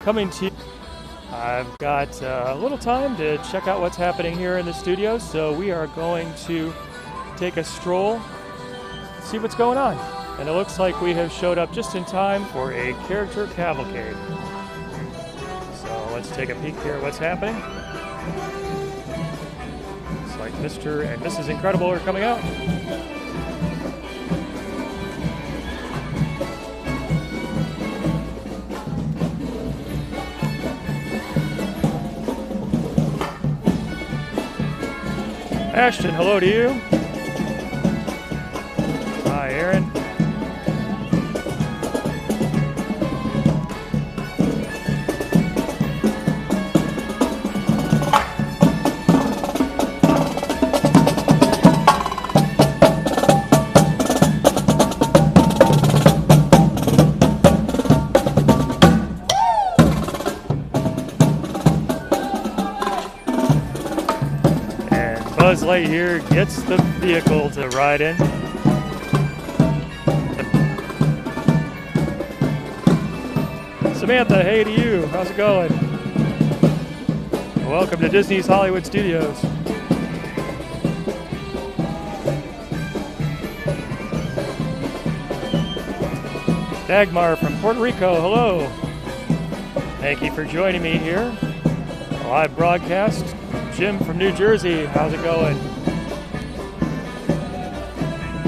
coming to you. I've got a little time to check out what's happening here in the studio, so we are going to take a stroll, see what's going on. And it looks like we have showed up just in time for a character cavalcade. So let's take a peek here at what's happening. Looks like Mr. and Mrs. Incredible are coming out. Ashton, hello to you. Hi, Aaron. Buzz Lightyear gets the vehicle to ride in. Samantha, hey to you. How's it going? Welcome to Disney's Hollywood Studios. Dagmar from Puerto Rico, hello. Thank you for joining me here. Live broadcast. Jim from New Jersey, how's it going?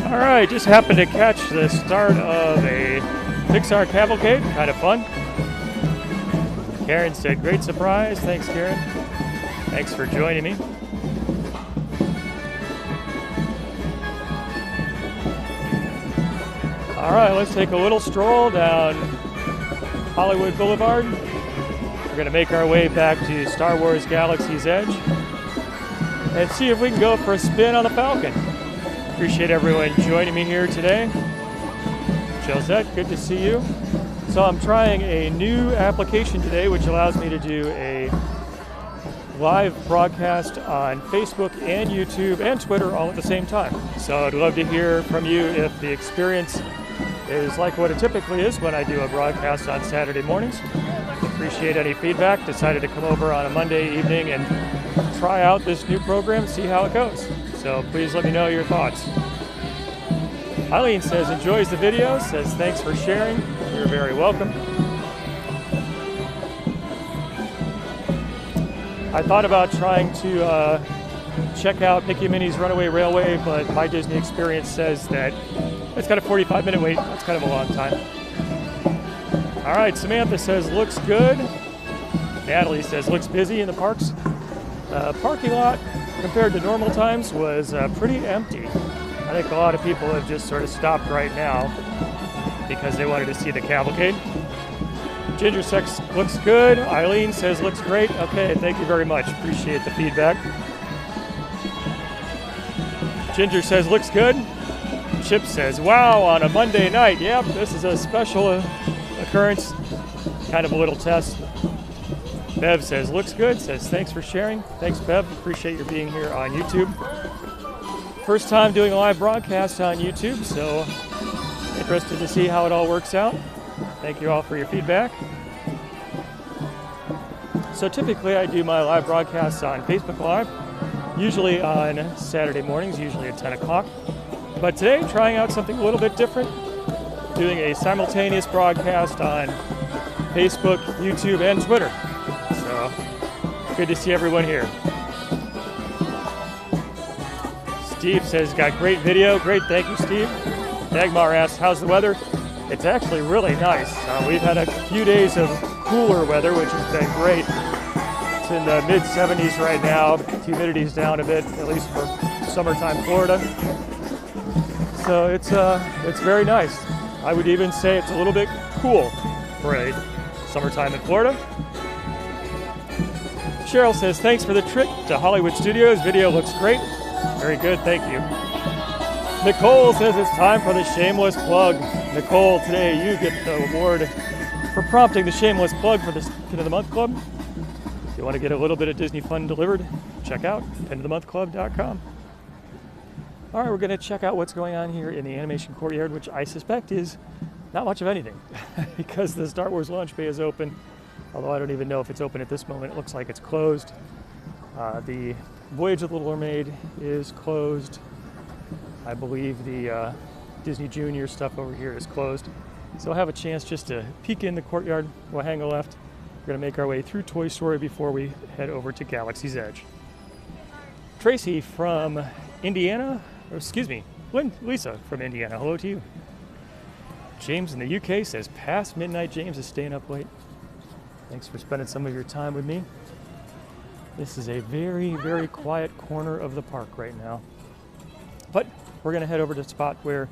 All right, just happened to catch the start of a Pixar cavalcade, kind of fun. Karen said, great surprise. Thanks, Karen. Thanks for joining me. All right, let's take a little stroll down Hollywood Boulevard. We're gonna make our way back to Star Wars Galaxy's Edge and see if we can go for a spin on the Falcon. Appreciate everyone joining me here today. Josette, good to see you. So I'm trying a new application today which allows me to do a live broadcast on Facebook and YouTube and Twitter all at the same time. So I'd love to hear from you if the experience is like what it typically is when I do a broadcast on Saturday mornings. Appreciate any feedback. Decided to come over on a Monday evening and try out this new program, see how it goes. So please let me know your thoughts. Eileen says enjoys the video, says thanks for sharing. You're very welcome. I thought about trying to check out Mickey and Minnie's Runaway Railway, but my Disney experience says that it's got a 45-minute wait. That's kind of a long time. All right, Samantha says looks good. Natalie says looks busy in the parks. Parking lot compared to normal times was pretty empty. I think a lot of people have just sort of stopped right now because they wanted to see the cavalcade. Ginger says looks good. Eileen says looks great. Okay, thank you very much. Appreciate the feedback. Ginger says looks good. Chip says wow on a Monday night. Yep, this is a special occurrence, kind of a little test. Bev says looks good, says thanks for sharing. Thanks, Bev. Appreciate your being here on YouTube. First time doing a live broadcast on YouTube, so interested to see how it all works out. Thank you all for your feedback. So typically I do my live broadcasts on Facebook Live, usually on Saturday mornings, usually at 10 o'clock. But today I'm trying out something a little bit different, doing a simultaneous broadcast on Facebook, YouTube, and Twitter. So good to see everyone here. Steve says got great video. Great, thank you, Steve. Dagmar asks how's the weather? It's actually really nice. We've had a few days of cooler weather, which has been great. It's in the mid 70s right now. Humidity's down a bit, at least for summertime Florida. So it's very nice. I would even say it's a little bit cool for a summertime in Florida. Cheryl says, thanks for the trip to Hollywood Studios. Video looks great. Very good, thank you. Nicole says it's time for the shameless plug. Nicole, today you get the award for prompting the shameless plug for the Pin of the Month Club. If you want to get a little bit of Disney fun delivered, check out pinofthemonthclub.com. All right, we're going to check out what's going on here in the animation courtyard, which I suspect is not much of anything because the Star Wars launch bay is open although I don't even know if it's open at this moment. It looks like it's closed. The Voyage of the Little Mermaid is closed. I believe the Disney Junior stuff over here is closed. So I'll have a chance just to peek in the courtyard. We'll hang a left. We're going to make our way through Toy Story before we head over to Galaxy's Edge. Tracy from Indiana, or excuse me, Lisa from Indiana, hello to you. James in the UK says, past midnight, James is staying up late. Thanks for spending some of your time with me. This is a very, very quiet corner of the park right now. But we're going to head over to a spot where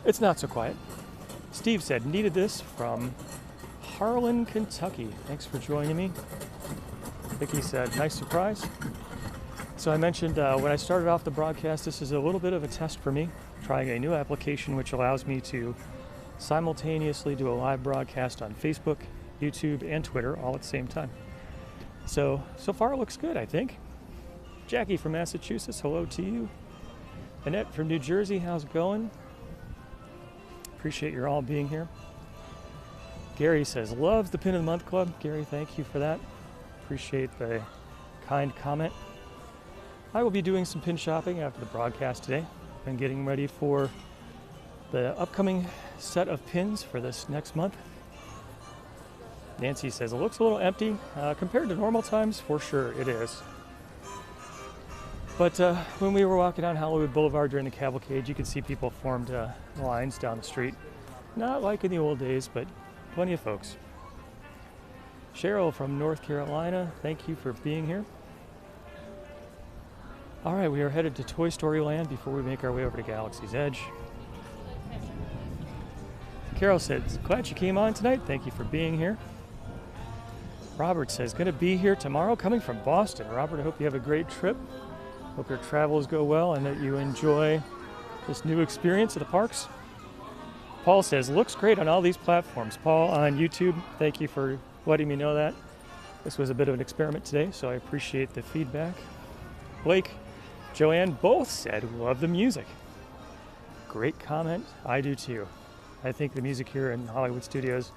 it's not so quiet. Steve said, needed this from Harlan, Kentucky. Thanks for joining me. Vicky said, nice surprise. So I mentioned when I started off the broadcast, this is a little bit of a test for me, trying a new application which allows me to simultaneously do a live broadcast on Facebook, YouTube, and Twitter all at the same time. So far it looks good, I think. Jackie from Massachusetts, hello to you. Annette from New Jersey, how's it going? Appreciate your all being here. Gary says, loves the Pin of the Month Club. Gary, thank you for that. Appreciate the kind comment. I will be doing some pin shopping after the broadcast today and getting ready for the upcoming set of pins for this next month. Nancy says, it looks a little empty compared to normal times. For sure it is. But when we were walking down Hollywood Boulevard during the cavalcade, you could see people formed lines down the street. Not like in the old days, but plenty of folks. Cheryl from North Carolina, thank you for being here. All right, we are headed to Toy Story Land before we make our way over to Galaxy's Edge. Carol says, glad you came on tonight. Thank you for being here. Robert says, going to be here tomorrow, coming from Boston. Robert, I hope you have a great trip. Hope your travels go well and that you enjoy this new experience of the parks. Paul says, looks great on all these platforms. Paul on YouTube, thank you for letting me know that. This was a bit of an experiment today, so I appreciate the feedback. Blake, Joanne both said, love the music. Great comment. I do too. I think the music here in Hollywood Studios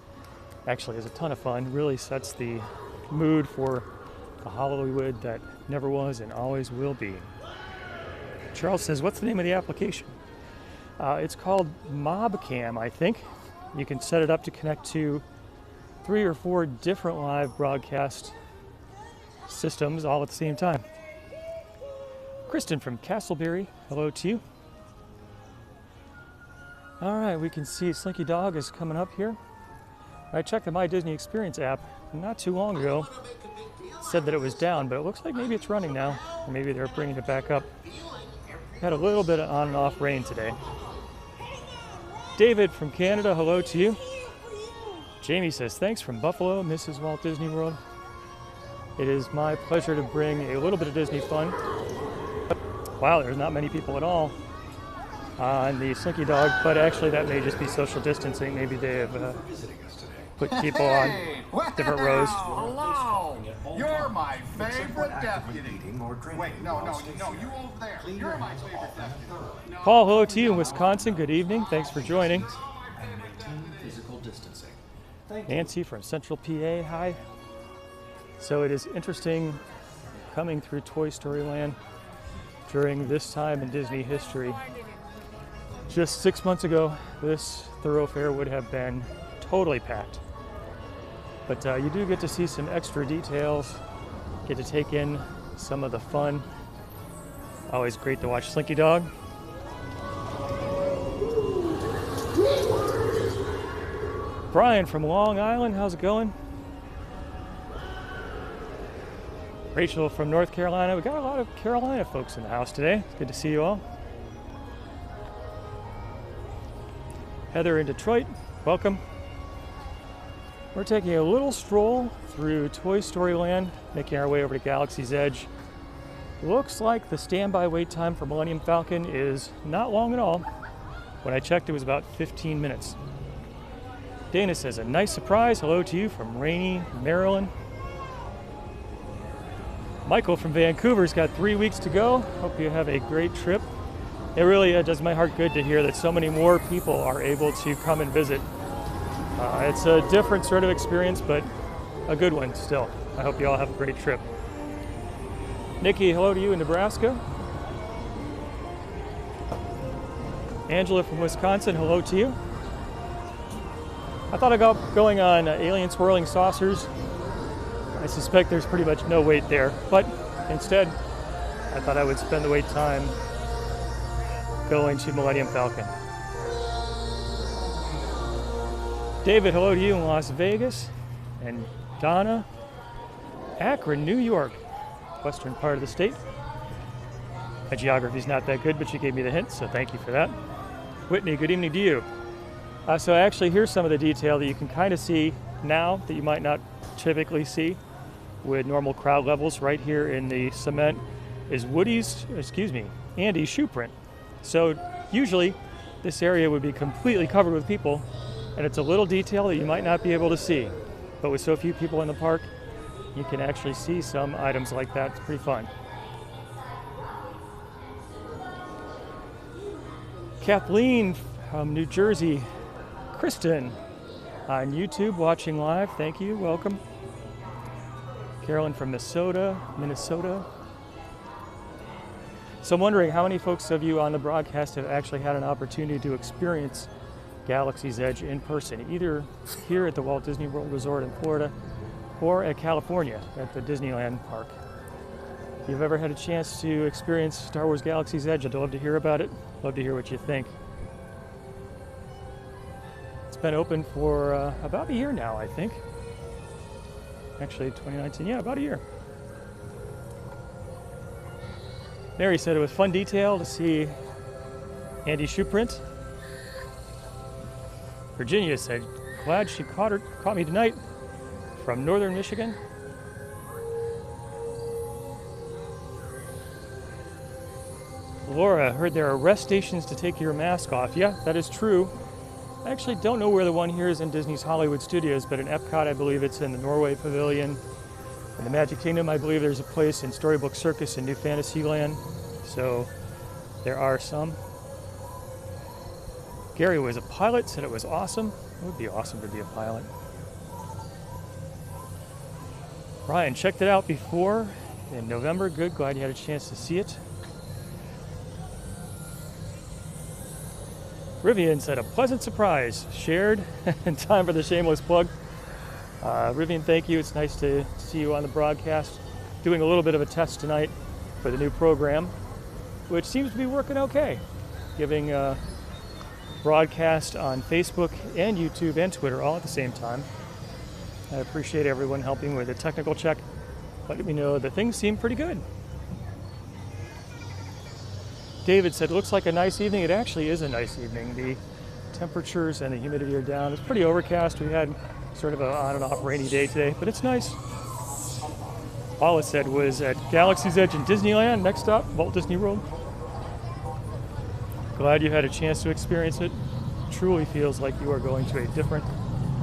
actually is a ton of fun. Really sets the mood for the Hollywood that never was and always will be. Charles says, what's the name of the application? It's called MobCam, I think. You can set it up to connect to 3 or 4 different live broadcast systems all at the same time. Kristen from Castleberry, hello to you. All right, we can see Slinky Dog is coming up here. I checked the My Disney Experience app not too long ago. It said that it was down, but it looks like maybe it's running now. Or maybe they're bringing it back up. Had a little bit of on and off rain today. David from Canada, hello to you. Jamie says, thanks from Buffalo, Mrs. Walt Disney World. It is my pleasure to bring a little bit of Disney fun. Wow, there's not many people at all on the Slinky Dog, but actually that may just be social distancing. Maybe they have put people on different rows. Hello! You're my favorite deputy. Wait, no, you over there. You're my favorite deputy. Paul, hello to you in Wisconsin. Good evening. Thanks for joining. Nancy from Central PA, hi. So it is interesting coming through Toy Story Land during this time in Disney history. Just 6 months ago, this thoroughfare would have been totally packed. But you do get to see some extra details, get to take in some of the fun. Always great to watch Slinky Dog. Brian from Long Island, how's it going? Rachel from North Carolina. We got a lot of Carolina folks in the house today. It's good to see you all. Heather in Detroit, welcome. We're taking a little stroll through Toy Story Land, making our way over to Galaxy's Edge. Looks like the standby wait time for Millennium Falcon is not long at all. When I checked, it was about 15 minutes. Dana says, a nice surprise. Hello to you from rainy Maryland. Michael from Vancouver's got 3 weeks to go. Hope you have a great trip. It really does my heart good to hear that so many more people are able to come and visit. It's a different sort of experience, but a good one still. I hope you all have a great trip. Nikki, hello to you in Nebraska. Angela from Wisconsin, hello to you. I thought about going on alien swirling saucers. I suspect there's pretty much no wait there, but instead, I thought I would spend the wait time going to Millennium Falcon. David, hello to you in Las Vegas. And Donna, Akron, New York, western part of the state. My geography's not that good, but you gave me the hint, so thank you for that. Whitney, good evening to you. So actually, here's some of the detail that you can kind of see now that you might not typically see with normal crowd levels. Right here in the cement is Andy's shoe print. So usually this area would be completely covered with people, and it's a little detail that you might not be able to see. But with so few people in the park, you can actually see some items like that. It's pretty fun. Kathleen from New Jersey. Kristen on YouTube watching live. Thank you. Welcome. Carolyn from Minnesota. So I'm wondering how many folks of you on the broadcast have actually had an opportunity to experience Galaxy's Edge in person, either here at the Walt Disney World Resort in Florida or at California at the Disneyland Park. If you've ever had a chance to experience Star Wars Galaxy's Edge, I'd love to hear about it. Love to hear what you think. It's been open for about a year now, I think. Actually, 2019, yeah, about a year. Mary said it was fun detail to see Andy's shoe print. Virginia said, glad she caught me tonight from northern Michigan. Laura, heard there are rest stations to take your mask off. Yeah, that is true. I actually don't know where the one here is in Disney's Hollywood Studios, but in Epcot, I believe it's in the Norway Pavilion. In the Magic Kingdom, I believe there's a place in Storybook Circus in New Fantasyland. So there are some. Gary was a pilot, said it was awesome. It would be awesome to be a pilot. Ryan checked it out before in November. Good, glad you had a chance to see it. Rivian said a pleasant surprise. Shared in time for the shameless plug. Rivian, thank you. It's nice to see you on the broadcast. Doing a little bit of a test tonight for the new program, which seems to be working okay. Giving broadcast on Facebook and YouTube and Twitter all at the same time. I appreciate everyone helping with the technical check, letting me know that things seem pretty good. David said, looks like a nice evening. It actually is a nice evening. The temperatures and the humidity are down. It's pretty overcast. We had sort of an on and off rainy day today, but it's nice. All it said was at Galaxy's Edge in Disneyland, next stop, Walt Disney World. Glad you had a chance to experience it. Truly feels like you are going to a different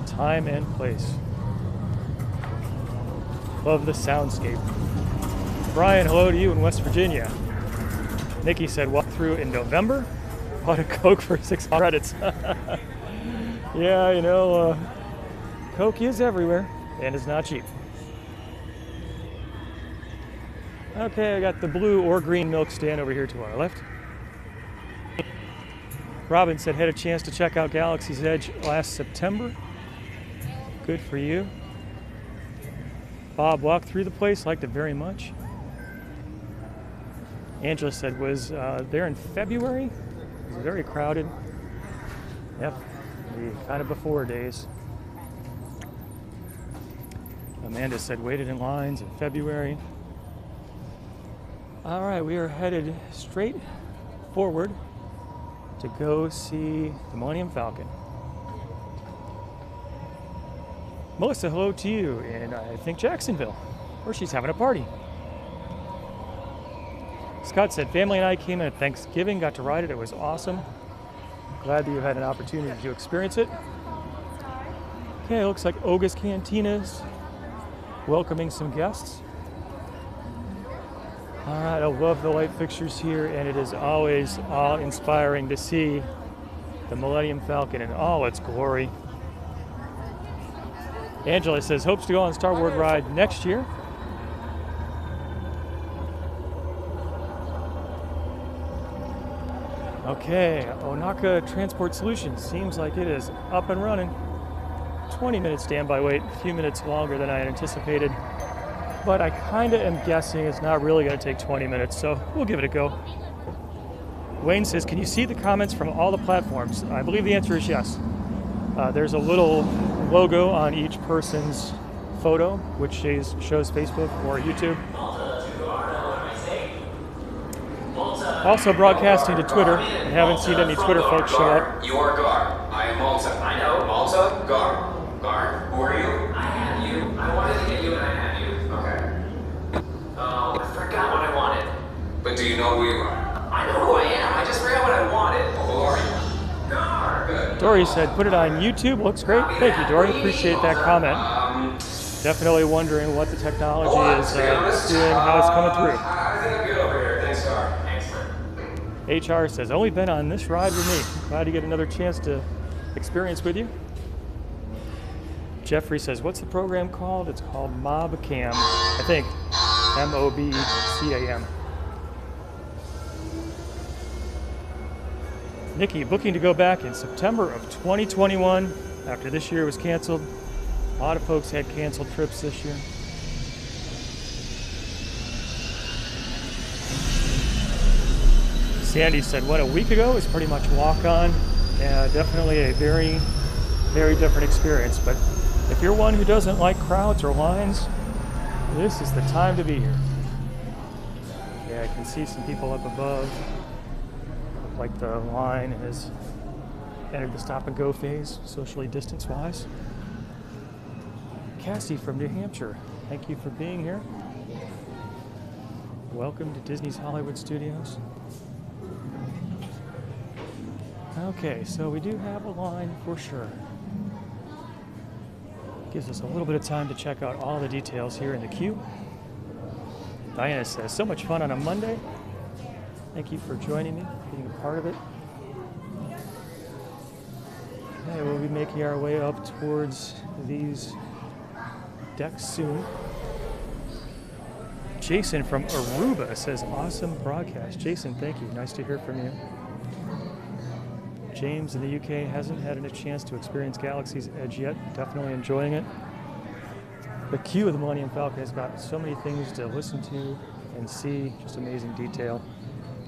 time and place. Love the soundscape. Brian, hello to you in West Virginia. Nikki said, walk through in November. Bought a Coke for 6 credits. Yeah, you know, Coke is everywhere and is not cheap. Okay, I got the blue or green milk stand over here to our left. Robin said, had a chance to check out Galaxy's Edge last September. Good for you. Bob walked through the place, liked it very much. Angela said, was there in February. It was very crowded. Yep, the kind of before days. Amanda said, waited in lines in February. All right, we are headed straight forward to go see the Millennium Falcon. Melissa, hello to you in, I think, Jacksonville, where she's having a party. Scott said, family and I came in at Thanksgiving, got to ride it. It was awesome. Glad that you had an opportunity to experience it. Okay, it looks like Oga's Cantina's welcoming some guests. All right, I love the light fixtures here, and it is always awe-inspiring to see the Millennium Falcon in all its glory. Angela says, hopes to go on Star Wars ride next year. Okay, Onaka Transport Solutions seems like it is up and running. 20-minute standby wait, a few minutes longer than I had anticipated. But I kind of am guessing it's not really going to take 20 minutes, so we'll give it a go. Wayne says, can you see the comments from all the platforms? I believe the answer is yes. There's a little logo on each person's photo, which shows Facebook or YouTube. Also broadcasting to Twitter. I haven't seen any Twitter folks show up. You are Gar. I am Malta. I know. Malta, Gar. Gar, who are you? I have you. I wanted to get you and I have you. Okay. Oh, I forgot what I wanted. But do you know who you are? I know who I am. I just forgot what I wanted. Who are you? Gar. Good. Dory said, put it on YouTube. Looks great. Thank you, Dory. Appreciate that comment. Definitely wondering what the technology is doing, how it's coming through. I think I'm good over here. Thanks, Gar. HR says, only been on this ride with me. Glad to get another chance to experience with you. Jeffrey says, what's the program called? It's called MobCam, I think. MOBCAM. Nikki, booking to go back in September of 2021 after this year was canceled. A lot of folks had canceled trips this year. Sandy said, what, a week ago? It was pretty much walk-on. Yeah, definitely a very, very different experience. But if you're one who doesn't like crowds or lines, this is the time to be here. Yeah, I can see some people up above. Look like the line has entered the stop-and-go phase, socially distance-wise. Cassie from New Hampshire, thank you for being here. Welcome to Disney's Hollywood Studios. Okay, so we do have a line for sure. Gives us a little bit of time to check out all the details here in the queue. Diana says, so much fun on a Monday. Thank you for joining me, being a part of it. Okay, we'll be making our way up towards these decks soon. Jason from Aruba says, awesome broadcast. Jason, thank you. Nice to hear from you. James in the UK hasn't had a chance to experience Galaxy's Edge yet. Definitely enjoying it. The queue of the Millennium Falcon has got so many things to listen to and see, just amazing detail.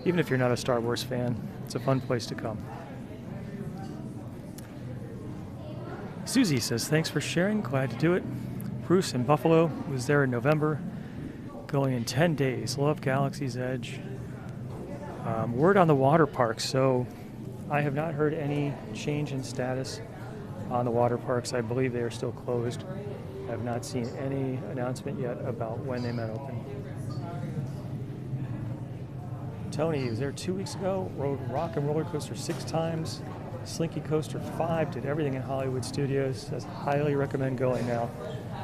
Even if you're not a Star Wars fan, it's a fun place to come. Susie says, thanks for sharing, glad to do it. Bruce in Buffalo was there in November, going in 10 days. Love Galaxy's Edge. Word on the water parks, so I have not heard any change in status on the water parks. I believe they are still closed. I have not seen any announcement yet about when they might open. Tony was there 2 weeks ago, rode Rock and Roller Coaster 6 times, Slinky Coaster 5, did everything in Hollywood Studios. Says, highly recommend going now.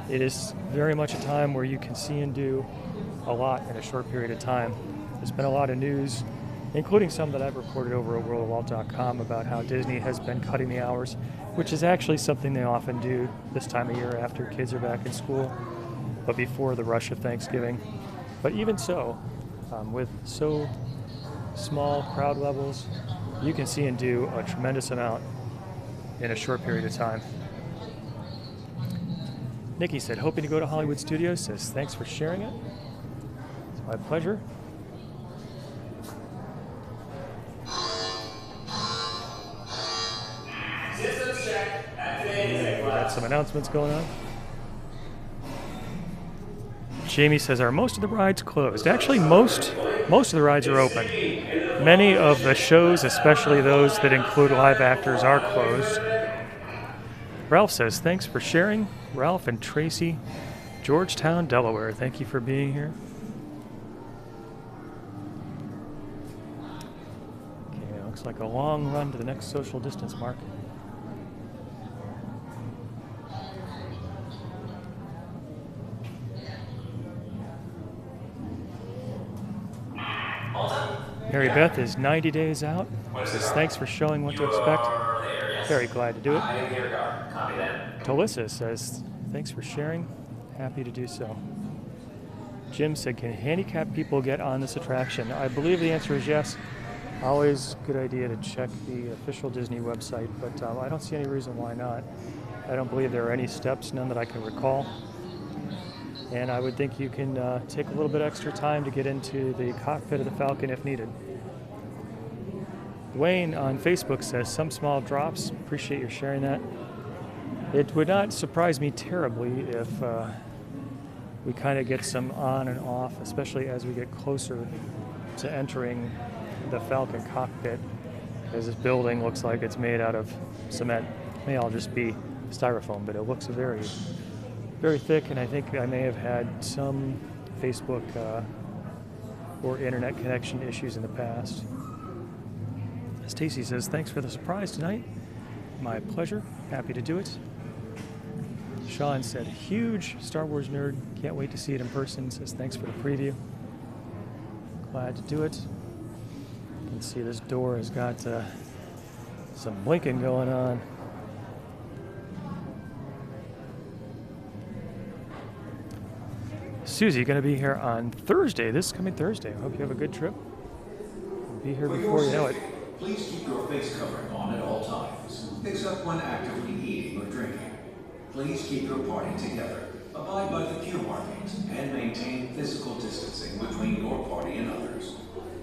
It is very much a time where you can see and do a lot in a short period of time. There's been a lot of news, including some that I've reported over at worldofwalt.com about how Disney has been cutting the hours, which is actually something they often do this time of year after kids are back in school, but before the rush of Thanksgiving. But even so, with so small crowd levels, you can see and do a tremendous amount in a short period of time. Nikki said, hoping to go to Hollywood Studios, says, thanks for sharing it. It's my pleasure. Got some announcements going on. Jamie says, are most of the rides closed? Actually, most of the rides are open. Many of the shows, especially those that include live actors, are closed. Ralph says, thanks for sharing. Ralph and Tracy, Georgetown, Delaware. Thank you for being here. Okay, looks like a long run to the next social distance mark. Mary Beth is 90 days out. Says, thanks for showing what to expect. Very glad to do it. Talissa says, thanks for sharing. Happy to do so. Jim said, can handicapped people get on this attraction? I believe the answer is yes. Always a good idea to check the official Disney website, but I don't see any reason why not. I don't believe there are any steps, none that I can recall. And I would think you can take a little bit extra time to get into the cockpit of the Falcon if needed. Wayne on Facebook says, some small drops. Appreciate your sharing that. It would not surprise me terribly if we kind of get some on and off, especially as we get closer to entering the Falcon cockpit, as this building looks like it's made out of cement. It may all just be styrofoam, but it looks very, very thick, and I think I may have had some Facebook or internet connection issues in the past. Stacy says, thanks for the surprise tonight. My pleasure. Happy to do it. Sean said, huge Star Wars nerd. Can't wait to see it in person. Says, thanks for the preview. Glad to do it. You can see this door has got some blinking going on. Susie, going to be here on Thursday, this coming Thursday. Hope you have a good trip. We'll be here before you know it. Please keep your face covering on at all times, except when actively eating or drinking. Please keep your party together, abide by the queue markings, and maintain physical distancing between your party and others.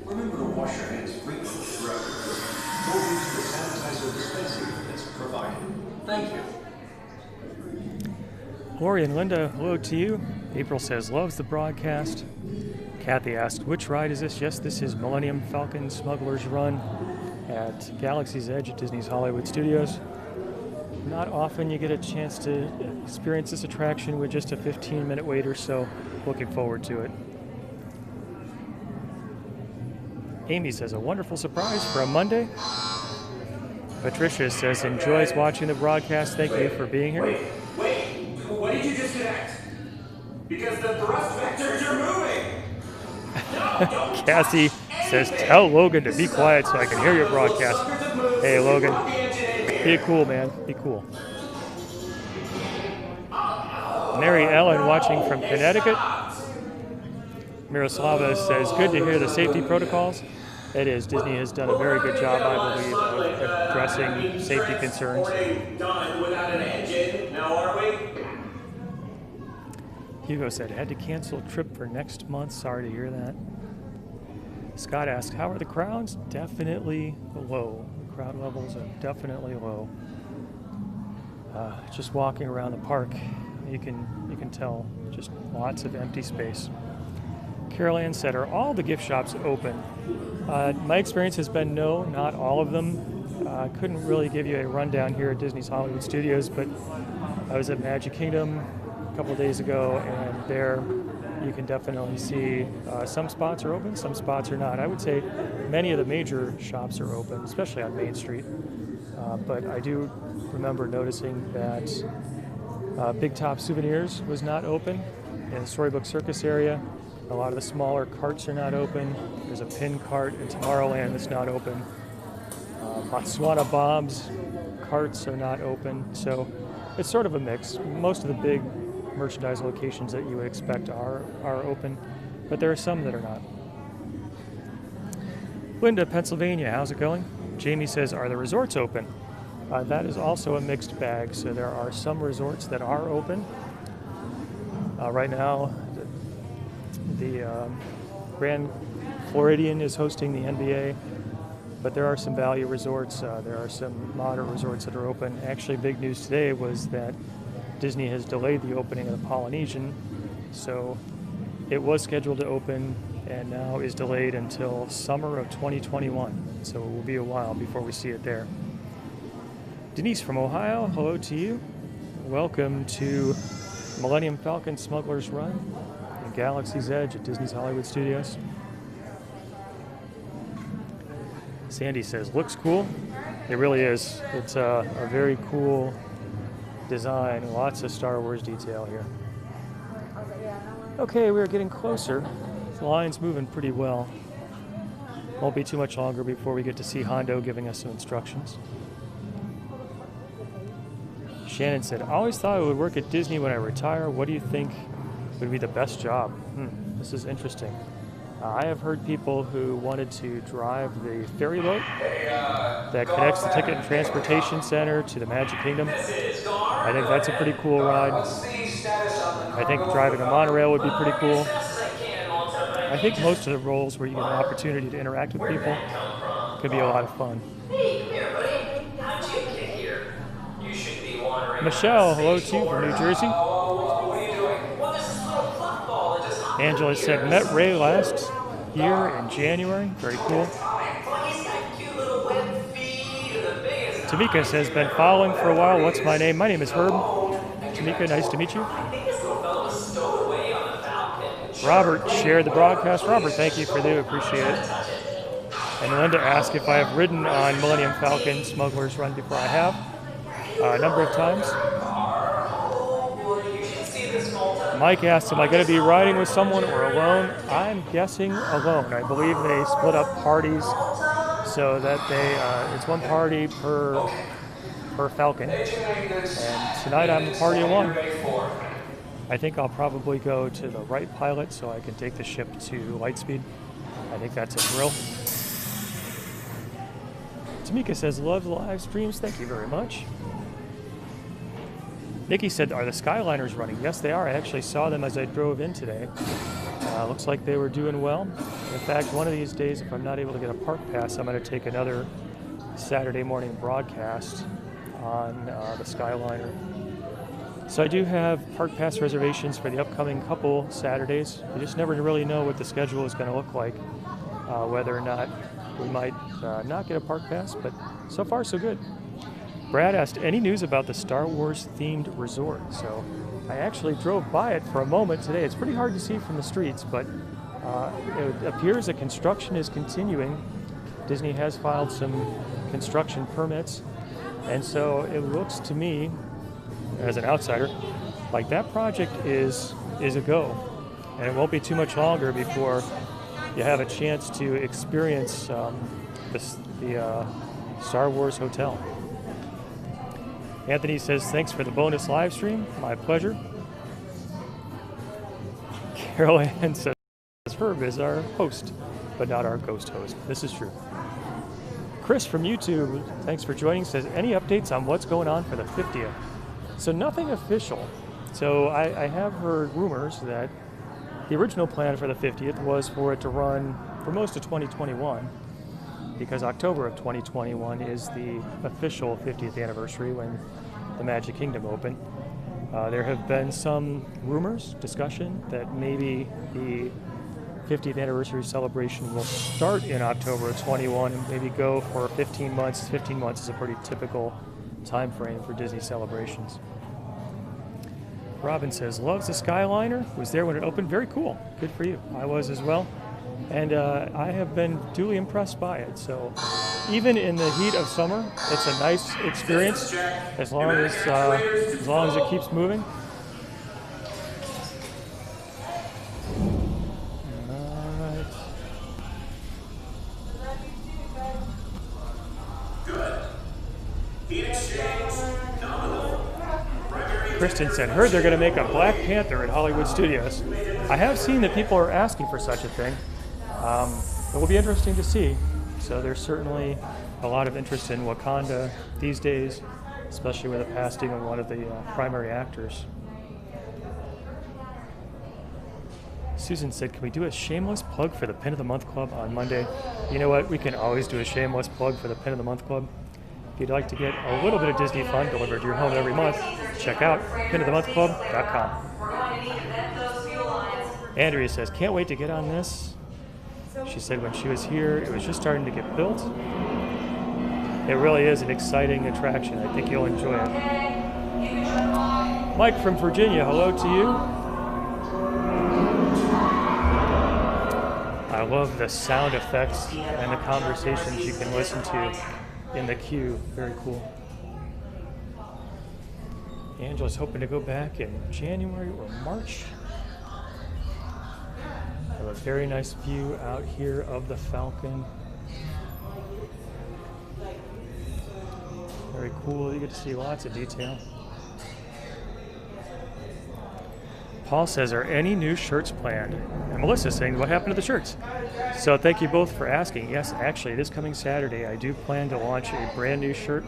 Remember to wash your hands frequently throughout your visit, or use the sanitizer dispensing units provided. Thank you. Lori and Linda, hello to you. April says, loves the broadcast. Kathy asked, which ride is this? Yes, this is Millennium Falcon Smuggler's Run at Galaxy's Edge at Disney's Hollywood Studios. Not often you get a chance to experience this attraction with just a 15-minute wait or so. Looking forward to it. Amy says, a wonderful surprise for a Monday. Patricia says, enjoys watching the broadcast. Thank you for being here. Wait, what did you disconnect? Because the thrust vectors are moving. No, Cassie says, tell Logan to be quiet so I can hear your broadcast. Hey, Logan, be cool, man. Be cool. Mary Ellen watching from Connecticut. Miroslava says, good to hear the safety protocols. It is. Disney has done a very good job, I believe, of addressing safety concerns. Done without an engine, now are we? Hugo said, had to cancel a trip for next month. Sorry to hear that. Scott asked, how are the crowds? Definitely low. The crowd levels are definitely low. Just walking around the park, you can tell just lots of empty space. Carol Ann said, are all the gift shops open? My experience has been no, not all of them. I couldn't really give you a rundown here at Disney's Hollywood Studios, but I was at Magic Kingdom a couple of days ago, and there you can definitely see some spots are open, some spots are not. I would say many of the major shops are open, especially on Main Street. But I do remember noticing that Big Top Souvenirs was not open in the Storybook Circus area. A lot of the smaller carts are not open. There's a pin cart in Tomorrowland that's not open. Botswana Bob's carts are not open. So it's sort of a mix. Most of the big merchandise locations that you would expect are open, but there are some that are not. Linda, Pennsylvania, how's it going? Jamie says, are the resorts open? That is also a mixed bag. So there are some resorts that are open. Right now, the Grand Floridian is hosting the NBA, but there are some value resorts. There are some moderate resorts that are open. Actually, big news today was that Disney has delayed the opening of the Polynesian, so it was scheduled to open and now is delayed until summer of 2021. So it will be a while before we see it there. Denise from Ohio, hello to you. Welcome to Millennium Falcon Smuggler's Run and Galaxy's Edge at Disney's Hollywood Studios. Sandy says, looks cool. It really is. It's a very cool design. Lots of Star Wars detail here. Okay, we're getting closer. The line's moving pretty well. Won't be too much longer before we get to see Hondo giving us some instructions. Shannon said, I always thought I would work at Disney when I retire. What do you think would be the best job? This is interesting. I have heard people who wanted to drive the ferry boat that connects the Ticket and Transportation Center to the Magic Kingdom. I think that's a pretty cool ride. I think driving a monorail would be pretty cool. I think most of the roles where you get an opportunity to interact with people could be a lot of fun. Michelle, hello to you from New Jersey. Angela said, met Ray last year in January. Very cool. Tamika says, been following for a while. What's my name? My name is Herb. Tamika, nice to meet you. Robert shared the broadcast. Robert, thank you for the appreciate it. And Linda asked if I have ridden on Millennium Falcon Smuggler's Run before. I have a number of times. Mike asked, am I going to be riding with someone or alone? I'm guessing alone. I believe they split up parties so that it's one party per Falcon. And tonight I'm a party of one. I think I'll probably go to the right pilot so I can take the ship to Lightspeed. I think that's a thrill. Tamika says, love the live streams. Thank you very much. Nikki said, are the Skyliners running? Yes, they are. I actually saw them as I drove in today. Looks like they were doing well. In fact, one of these days, if I'm not able to get a park pass, I'm going to take another Saturday morning broadcast on the Skyliner. So I do have park pass reservations for the upcoming couple Saturdays. You just never really know what the schedule is going to look like, whether or not we might not get a park pass, but so far so good. Brad asked, any news about the Star Wars themed resort? So I actually drove by it for a moment today. It's pretty hard to see from the streets, but it appears that construction is continuing. Disney has filed some construction permits, and so it looks to me, as an outsider, like that project is a go, and it won't be too much longer before you have a chance to experience the Star Wars Hotel. Anthony says, thanks for the bonus live stream. My pleasure. Carol Ann says, Herb is our host, but not our ghost host. This is true. Chris from YouTube, thanks for joining, says, any updates on what's going on for the 50th? So nothing official. So I have heard rumors that the original plan for the 50th was for it to run for most of 2021, because October of 2021 is the official 50th anniversary when the Magic Kingdom opened. There have been some rumors, discussion, that maybe the 50th anniversary celebration will start in October of 21 and maybe go for 15 months. 15 months is a pretty typical time frame for Disney celebrations. Robin says, loves the Skyliner, was there when it opened. Very cool, good for you. I was as well. And I have been duly impressed by it. So even in the heat of summer, it's a nice experience as long as it keeps moving. All right. Good. Heat exchange, nominal. Kristen said, heard they're going to make a Black Panther at Hollywood Studios. I have seen that people are asking for such a thing. It will be interesting to see. So there's certainly a lot of interest in Wakanda these days, especially with the passing of one of the primary actors. Susan said, can we do a shameless plug for the Pin of the Month Club on Monday? You know what? We can always do a shameless plug for the Pin of the Month Club. If you'd like to get a little bit of Disney fun delivered to your home every month, check out pinofthemonthclub.com. Andrea says, can't wait to get on this. She said when she was here, it was just starting to get built. It really is an exciting attraction. I think you'll enjoy it. Mike from Virginia, hello to you. I love the sound effects and the conversations you can listen to in the queue. Very cool. Angela's hoping to go back in January or March. I have a very nice view out here of the Falcon. Very cool. You get to see lots of detail. Paul says, are any new shirts planned? And Melissa's saying, what happened to the shirts? So thank you both for asking. Yes, actually, this coming Saturday, I do plan to launch a brand new shirt.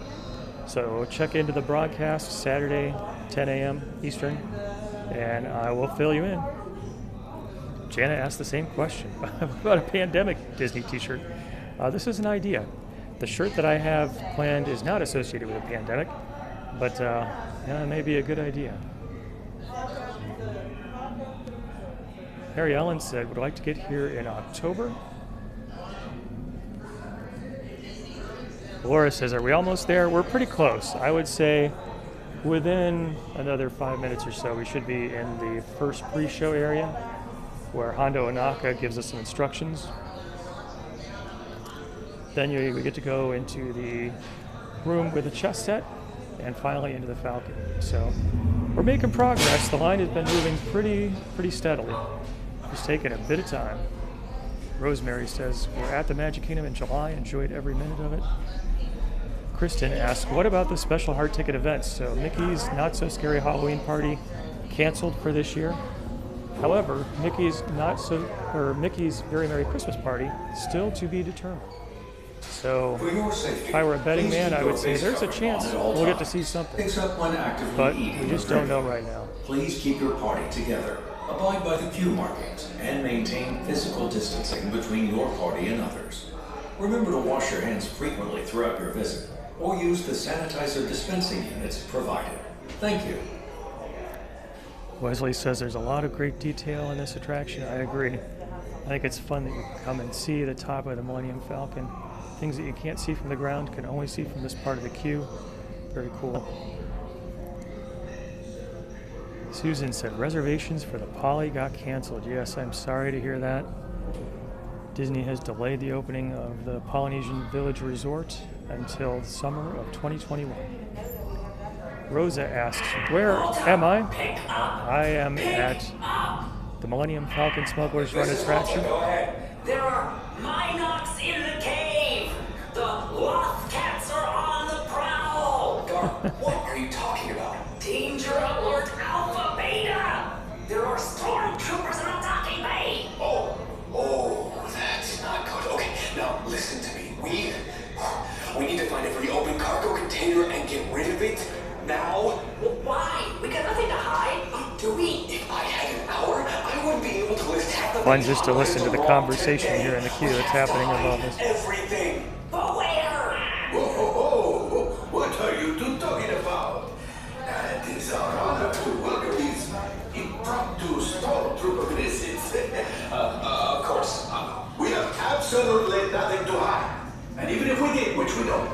So check into the broadcast Saturday, 10 a.m. Eastern, and I will fill you in. Jana asked the same question about a pandemic Disney t-shirt. This is an idea. The shirt that I have planned is not associated with a pandemic, but it may be a good idea. Mary Ellen said, would like to get here in October. Laura says, are we almost there? We're pretty close. I would say within another 5 minutes or so, we should be in the first pre-show area where Hondo Ohnaka gives us some instructions. Then we get to go into the room with the chess set and finally into the Falcon. So we're making progress. The line has been moving pretty steadily. It's taken a bit of time. Rosemary says, we're at the Magic Kingdom in July. Enjoyed every minute of it. Kristen asks, what about the special hard ticket events? So Mickey's Not So Scary Halloween Party canceled for this year. However, Mickey's Very Merry Christmas Party still to be determined. So if I were a betting man, I would say there's a chance we'll get to see something. But we just don't know right now. Please keep your party together. Abide by the queue markings and maintain physical distancing between your party and others. Remember to wash your hands frequently throughout your visit, or use the sanitizer dispensing units provided. Thank you. Wesley says there's a lot of great detail in this attraction. I agree. I think it's fun that you can come and see the top of the Millennium Falcon. Things that you can't see from the ground can only see from this part of the queue. Very cool. Susan said reservations for the Poly got canceled. Yes, I'm sorry to hear that. Disney has delayed the opening of the Polynesian Village Resort until summer of 2021. Rosa asks, where am I? I am at the Millennium Falcon Smuggler's Run attraction. Go ahead. There are Minox in the cave. The Loth Cats are on the prowl. What are you talking about? Danger alert Alpha Beta. There are stormtroopers in a docking bay. Oh, that's not good. Okay, now listen to me. We need to find every open cargo container and get rid of it now. Well, why? We got nothing to hide. Do we? If I had an hour, I would be able to list half the Fun just to listen to the conversation here in the queue that's happening about this. Everything. But where? Whoa, what are you two talking about? It is our honor to welcome these impromptu stormtrooper visits. Of course. We have absolutely nothing to hide. And even if we did, which we don't,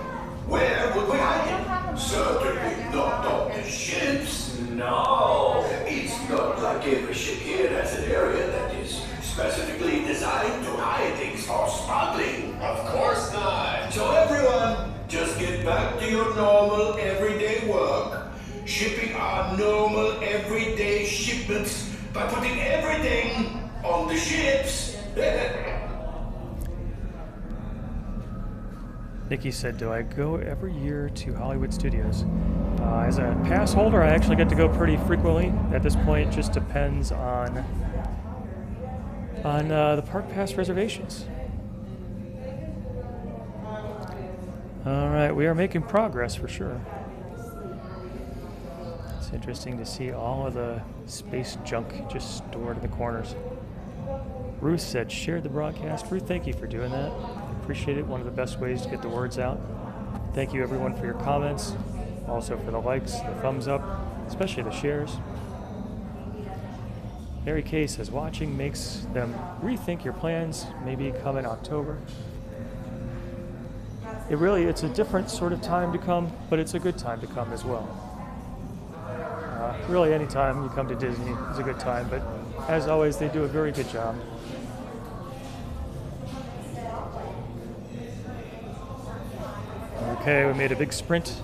where would we hide it? Certainly not on the ships. No. It's not like every ship here has an area that is specifically designed to hide things for smuggling. Of course not. So everyone, just get back to your normal everyday work, shipping our normal everyday shipments by putting everything on the ships. Nikki said, do I go every year to Hollywood Studios? As a pass holder, I actually get to go pretty frequently. At this point, it just depends on the park pass reservations. All right, we are making progress for sure. It's interesting to see all of the space junk just stored in the corners. Ruth said, shared the broadcast. Ruth, thank you for doing that. Appreciate it. One of the best ways to get the words out. Thank you everyone for your comments, also for the likes, the thumbs up, especially the shares. Mary Kay says, watching makes them rethink your plans, maybe come in October. It's a different sort of time to come, but it's a good time to come as well. Really any time you come to Disney is a good time, but as always, they do a very good job. Okay, we made a big sprint.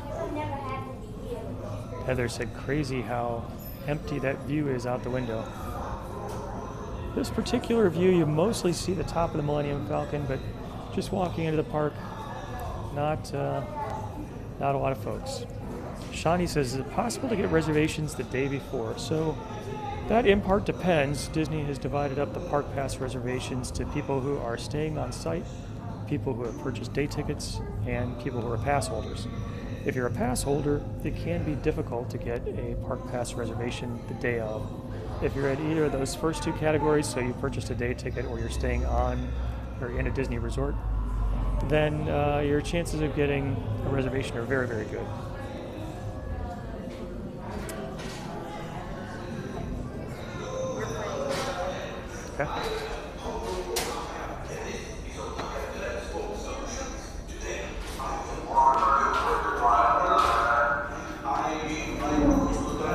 Heather said, crazy how empty that view is out the window. This particular view, you mostly see the top of the Millennium Falcon, but just walking into the park, not a lot of folks. Shawnee says, is it possible to get reservations the day before? So That in part depends. Disney has divided up the park pass reservations to people who are staying on site, people who have purchased day tickets, and people who are pass holders. If you're a pass holder, it can be difficult to get a park pass reservation the day of. If you're at either of those first two categories, so you purchased a day ticket or you're staying on or in a Disney resort, then your chances of getting a reservation are very, very good. Okay.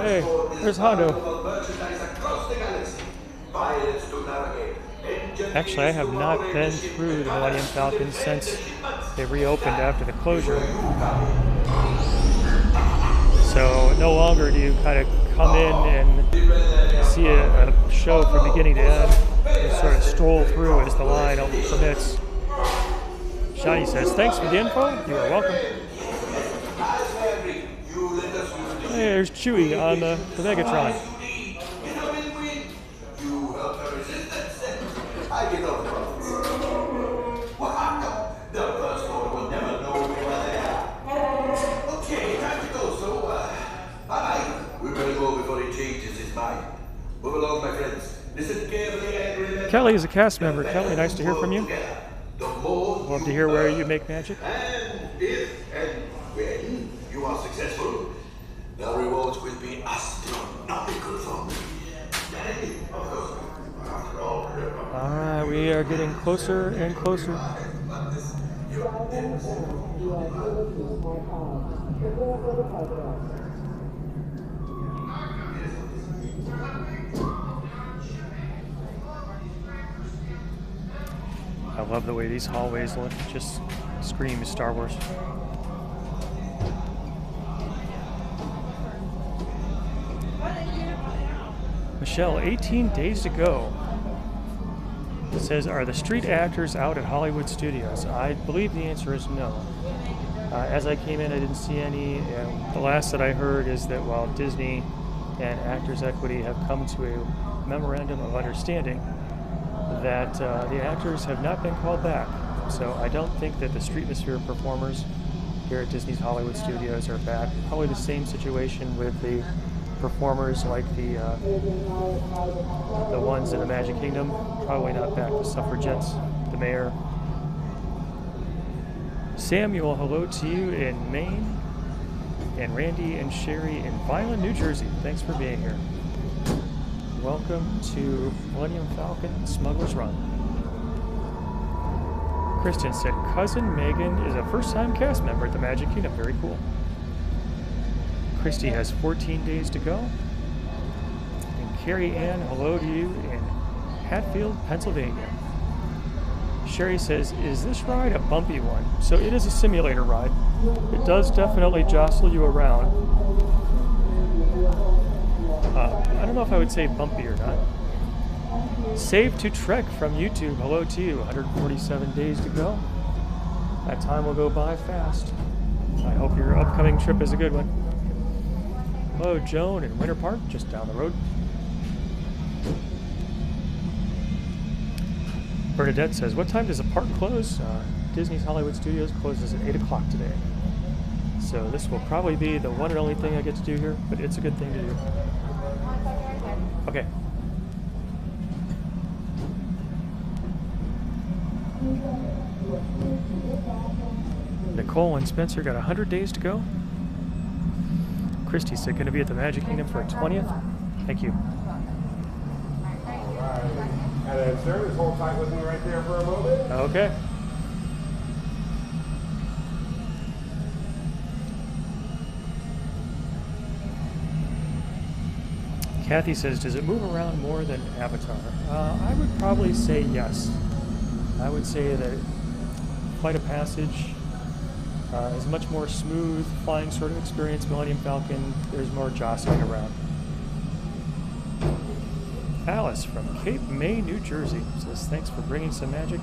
Hey, there's Hondo. Actually, I have not been through the Millennium Falcon since they reopened after the closure. So no longer do you kind of come in and see a show from beginning to end. You sort of stroll through as the line permits. Shiny says, thanks for the info. You are welcome. Hey, there's Chewie on the Megatron. Move along, my friends. Listen carefully and remember. Kelly is a cast member. Kelly, nice to hear from you. Love to hear where you make magic. And if and when you are successful, the rewards will be astronomical for me. Alright, we are getting closer and closer. I love the way these hallways look. Just screams Star Wars. Michelle, 18 days to go. It says, are the street actors out at Hollywood Studios? I believe the answer is no. As I came in, I didn't see any. And the last that I heard is that while Disney and Actors Equity have come to a memorandum of understanding, that the actors have not been called back. So I don't think that the Streetmosphere performers here at Disney's Hollywood Studios are back. Probably the same situation with the performers like the ones in the Magic Kingdom. Probably not back. The suffragettes, the mayor. Samuel, hello to you in Maine. And Randy and Sherry in Vineland, New Jersey. Thanks for being here. Welcome to Millennium Falcon Smuggler's Run. Kristen said, Cousin Megan is a first-time cast member at the Magic Kingdom. Very cool. Christy has 14 days to go. And Carrie Ann, hello to you in Hatfield, Pennsylvania. Sherry says, is this ride a bumpy one? So it is a simulator ride. It does definitely jostle you around. I don't know if I would say bumpy or not. Save to Trek from YouTube. Hello to you. 147 days to go. That time will go by fast. I hope your upcoming trip is a good one. Hello, Joan in Winter Park, just down the road. Bernadette says, what time does the park close? Disney's Hollywood Studios closes at 8 o'clock today. So this will probably be the one and only thing I get to do here, but it's a good thing to do. Okay. Nicole and Spencer got 100 days to go. Christy said, going to be at the Magic Kingdom for a 20th. Thank you. Alright. And then, sir, just hold tight with me right there for a moment. Okay. Kathy says, does it move around more than Avatar? I would probably say yes. I would say that Flight of Passage is a much more smooth flying sort of experience. Millennium Falcon, there's more jostling around. Alice from Cape May, New Jersey says, thanks for bringing some magic.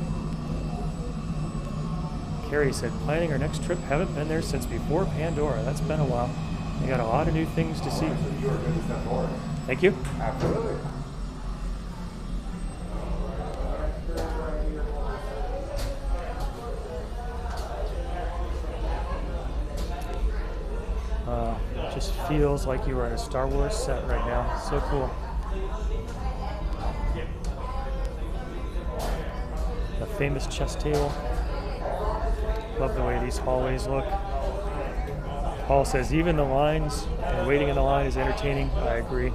Carrie said, planning our next trip, haven't been there since before Pandora. That's been a while. We got a lot of new things to see. Thank you. Absolutely. Just feels like you are in a Star Wars set right now. So cool. The famous chess table. Love the way these hallways look. Paul says even the lines and waiting in the line is entertaining. I agree.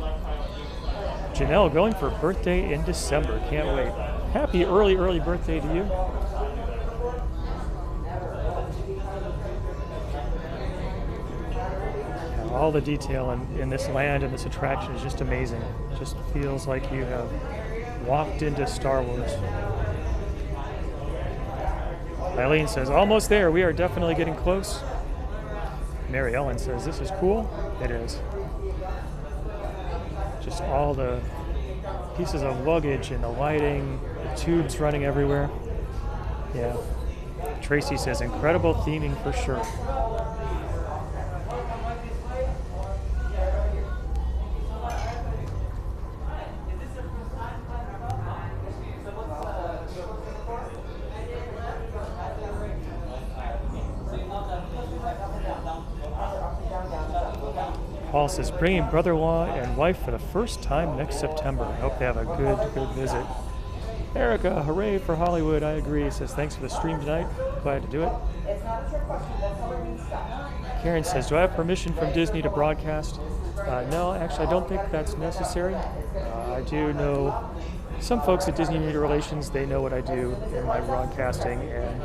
Janelle going for a birthday in December. Can't wait. Happy early birthday to you. All the detail in this land and this attraction is just amazing. It just feels like you have walked into Star Wars. Eileen says, almost there. We are definitely getting close. Mary Ellen says, this is cool. It is. Just all the pieces of luggage and the lighting, the tubes running everywhere. Yeah. Tracy says, incredible theming for sure. Paul says, bringing brother-in-law and wife for the first time next September. I hope they have a good visit. Erica, hooray for Hollywood. I agree. Says, thanks for the stream tonight. Glad to do it. Karen says, do I have permission from Disney to broadcast? No, actually, I don't think that's necessary. I do know some folks at Disney Media Relations, they know what I do in my broadcasting, and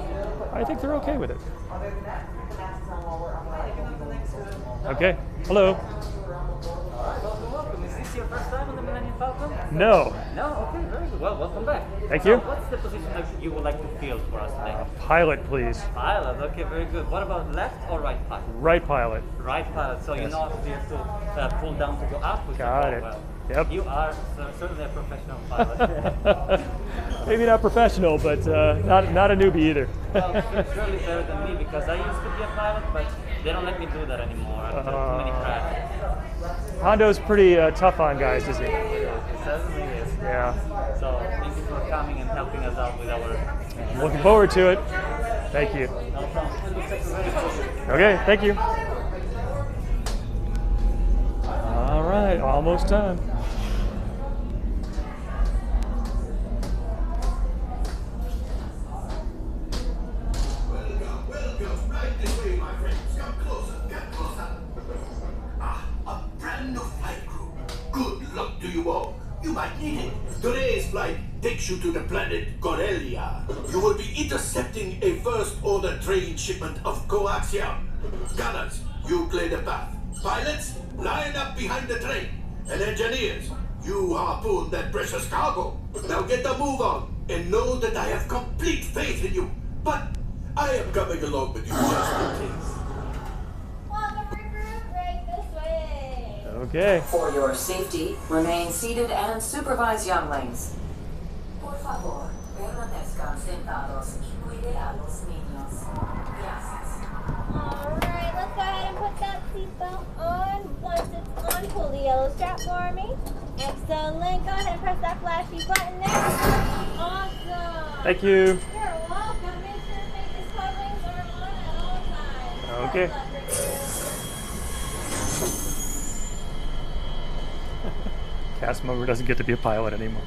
I think they're okay with it. Okay. Hello. Welcome. Is this your first time on the Millennium Falcon? No. No? Okay, very good. Well, welcome back. Thank So you. What's the position that you would like to field for us today? Pilot, please. Pilot. Okay, very good. What about left or right pilot? Right pilot. Right pilot. So you Yes. know if you have to pull down to go up. Which Got you it. go well. Yep. You are certainly a professional pilot. Maybe not professional, but not a newbie either. Well, you're surely better than me because I used to be a pilot, but they don't let me do that anymore after too many crashes. Hondo's pretty tough on guys, isn't he? It certainly is. Yeah. So thank you for coming and helping us out with our. I'm looking forward to it. Thank you. No problem. Okay, thank you. All right, almost done. Welcome. Right this way, my friends. Come closer. Get closer. A brand new flight crew. Good luck to you all. You might need it. Today's flight takes you to the planet Corellia. You will be intercepting a first-order train shipment of coaxium. Gunners, you clear the path. Pilots, line up behind the train. And engineers, you harpoon that precious cargo. Now get the move on and know that I have complete faith in you. But I am coming along with you just in case. Welcome, recruit, right this way. Okay. For your safety, remain seated and supervise younglings. Por favor, permanezcan sentados y cuide a los niños. Gracias. Alright, let's go ahead and put that seatbelt on. Once it's on, pull the yellow strap for me. Excellent. Go ahead and press that flashy button there. Awesome. Thank you. You're welcome. Make sure face coverings are on at all times. Okay. Cast member doesn't get to be a pilot anymore.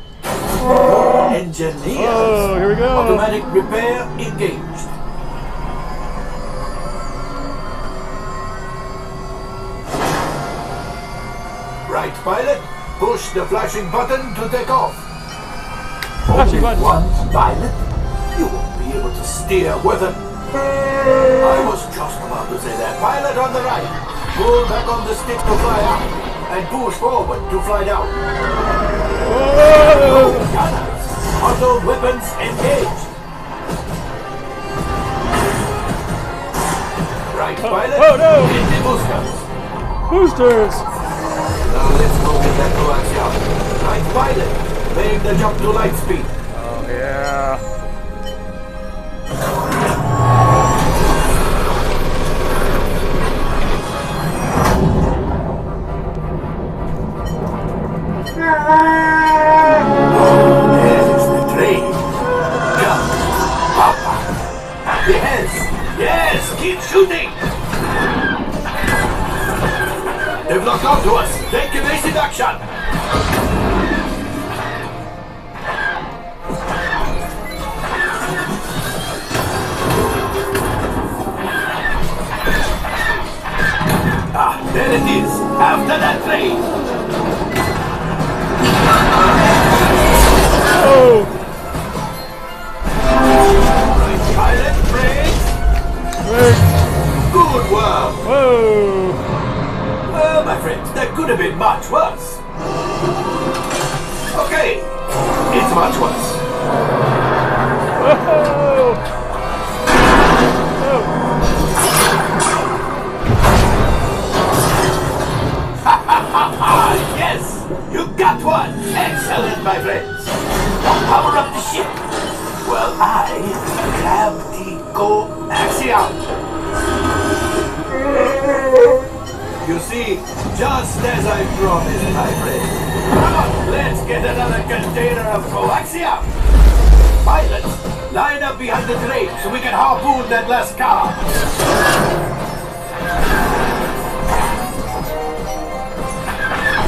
Engineers. Oh, here we go. Automatic repair engaged. Right, pilot. Push the flashing button to take off. Flashing Only button. one pilot? You won't be able to steer with it. I was just about to say that. Pilot on the right. Pull back on the stick to fly out. And push forward to fly down. Whoa! Gunners, auto weapons engaged. Right, pilot. oh, no. Hit the boosters. Boosters! Now let's go get that coaxium. Right, pilot. Make the jump to light speed. Oh, yeah. There's the train. Jump, Papa. Yes, yes, keep shooting. They've locked onto us. Take evasive action. Ah, there it is. After that train. Oh! Right, pilot, brakes. Brakes. Good work. Whoa! Well, my friends, that could have been much worse. Okay, it's much worse. Whoa! Oh. Yes, you got one. Excellent, my friends. Now power up the ship. Well, I grab the coaxium. You see, just as I promised, my friend. Come on, let's get another container of coaxium. Pilots, line up behind the train so we can harpoon that last car.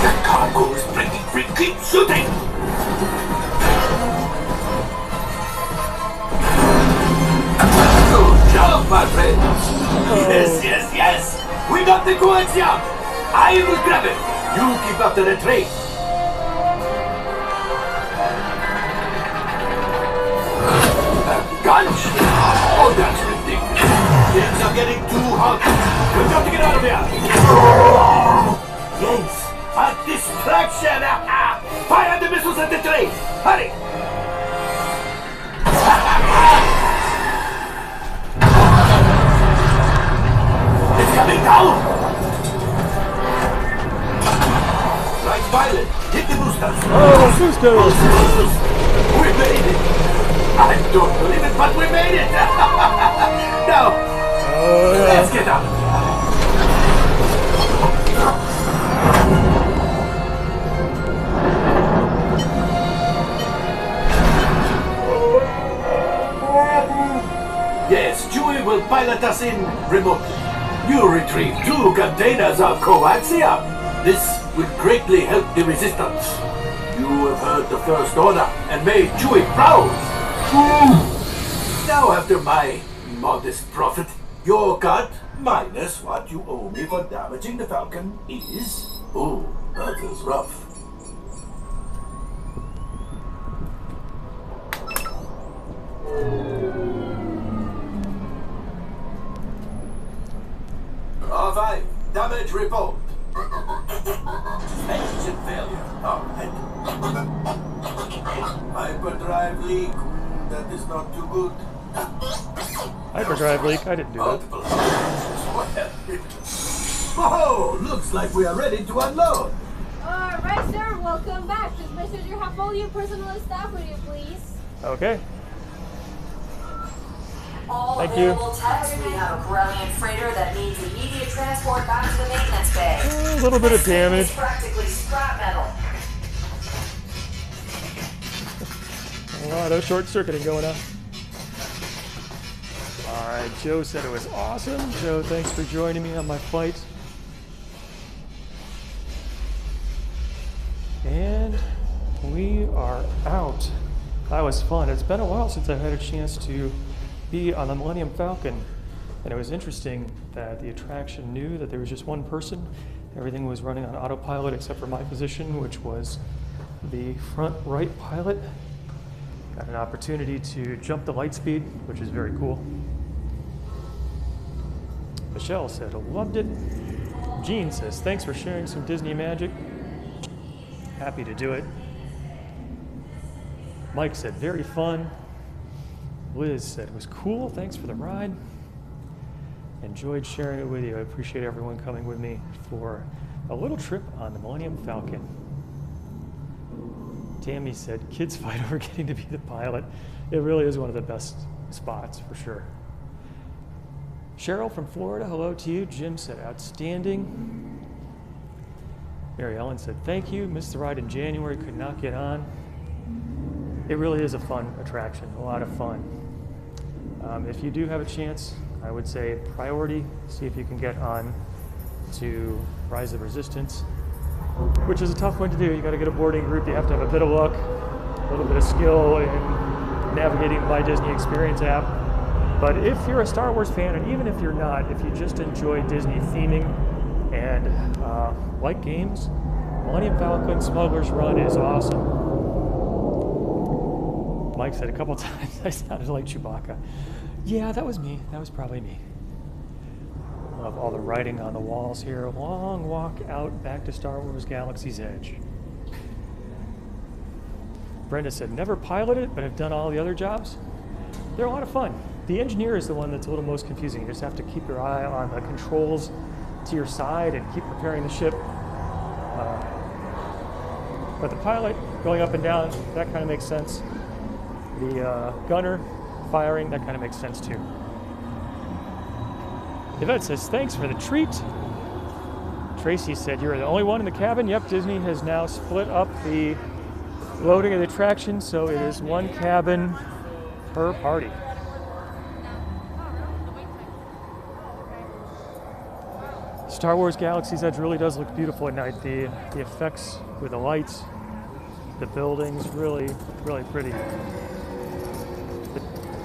The cargo is breaking free. Keep shooting. Good job, my friends. Yes, yes, yes. We got the coaxium. I will grab it. You keep after the train. Gunch! Oh, that's ridiculous. Things are getting too hot. We've got to get out of here. Yes, a distraction. Fire the missiles at the train. Hurry. It's coming down. Right, pilot. Hit the boosters. Oh, boosters! We made it. I don't believe it, but we made it! Now, let's get up. Yes, Chewie will pilot us in remotely. You retrieve 2 containers of coaxium. This will greatly help the resistance. You have heard the First Order and made Chewie proud. Now, after my modest profit, your cut minus what you owe me for damaging the Falcon is... Oh, that is rough. R5, damage report. Engine failure. Oh, hyperdrive leak. That is not too good. Hyperdrive leak. I didn't do that. Whoa! Looks like we are ready to unload. Alright, sir. Welcome back. Just make sure you have all your personal staff with you, please. Okay. All Thank you. available techs, we have a Corellian freighter that needs immediate transport back to the maintenance bay. A little bit of This thing damage. is practically scrap metal. A lot of short circuiting going on. Alright, Joe said it was awesome. Joe, thanks for joining me on my flight. And we are out. That was fun. It's been a while since I've had a chance to be on the Millennium Falcon. And it was interesting that the attraction knew that there was just one person. Everything was running on autopilot except for my position, which was the front right pilot. Got an opportunity to jump the light speed, which is very cool. Michelle said, loved it. Jean says, thanks for sharing some Disney magic. Happy to do it. Mike said, very fun. Liz said, it was cool. Thanks for the ride. Enjoyed sharing it with you. I appreciate everyone coming with me for a little trip on the Millennium Falcon. Tammy said, kids fight over getting to be the pilot. It really is one of the best spots for sure. Cheryl from Florida, hello to you. Jim said, outstanding. Mary Ellen said, thank you. Missed the ride in January, could not get on. It really is a fun attraction, a lot of fun. If you do have a chance, I would say priority, see if you can get on to Rise of Resistance, which is a tough one to do. You got to get a boarding group, you have to have a bit of luck, a little bit of skill in navigating the My Disney Experience app. But if you're a Star Wars fan, and even if you're not, if you just enjoy Disney theming and like games, Millennium Falcon Smuggler's Run is awesome. Mike said a couple times I sounded like Chewbacca. Yeah, that was me. That was probably me. Love all the writing on the walls here. Long walk out back to Star Wars Galaxy's Edge. Brenda said, never piloted, but have done all the other jobs. They're a lot of fun. The engineer is the one that's a little most confusing. You just have to keep your eye on the controls to your side and keep preparing the ship. But the pilot going up and down, that kind of makes sense. The gunner firing, that kind of makes sense too. Yvette says, thanks for the treat. Tracy said, you're the only one in the cabin. Yep, Disney has now split up the loading of the attraction, so it is one cabin per party. Star Wars Galaxy's Edge really does look beautiful at night. The effects with the lights, the buildings, really, really pretty.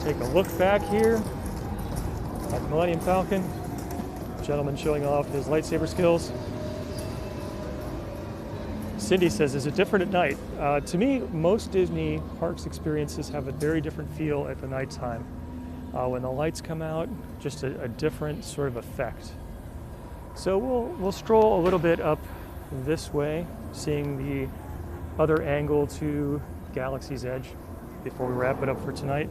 Take a look back here at the Millennium Falcon. Gentleman showing off his lightsaber skills. Cindy says, is it different at night? To me, most Disney parks experiences have a very different feel at the nighttime. When the lights come out, just a different sort of effect. So we'll stroll a little bit up this way, seeing the other angle to Galaxy's Edge before we wrap it up for tonight.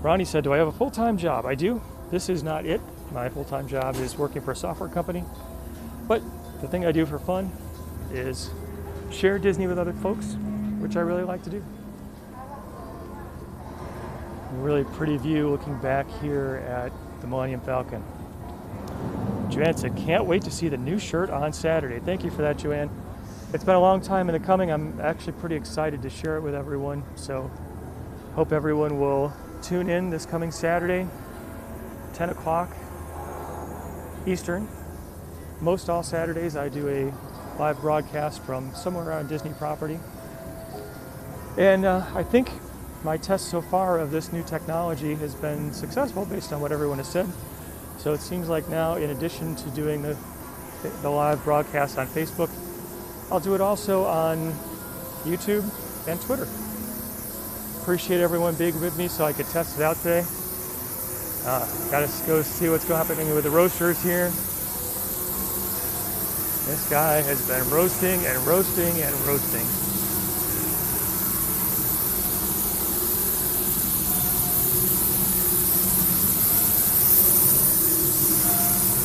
Ronnie said, do I have a full-time job? I do. This is not it. My full-time job is working for a software company. But the thing I do for fun is share Disney with other folks, which I really like to do. A really pretty view looking back here at the Millennium Falcon. Joanne said, can't wait to see the new shirt on Saturday. Thank you for that, Joanne. It's been a long time in the coming. I'm actually pretty excited to share it with everyone. So hope everyone will tune in this coming Saturday, 10 o'clock Eastern. Most all Saturdays I do a live broadcast from somewhere on Disney property. And I think my test so far of this new technology has been successful based on what everyone has said. So it seems like now, in addition to doing the live broadcast on Facebook, I'll do it also on YouTube and Twitter. Appreciate everyone being with me so I could test it out today. Gotta go see what's happening with the roasters here. This guy has been roasting and roasting and roasting.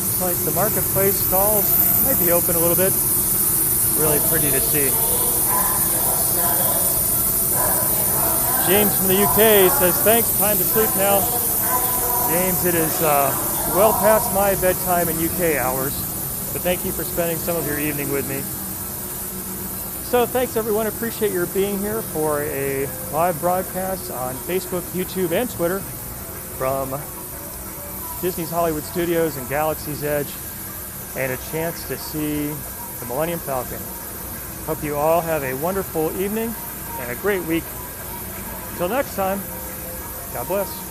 Looks like the marketplace stalls might be open a little bit. Really pretty to see. James from the UK says, thanks, time to sleep now. James, it is well past my bedtime in UK hours, but thank you for spending some of your evening with me. So thanks everyone, appreciate your being here for a live broadcast on Facebook, YouTube, and Twitter from Disney's Hollywood Studios and Galaxy's Edge, and a chance to see the Millennium Falcon. Hope you all have a wonderful evening and a great week. Until next time, God bless.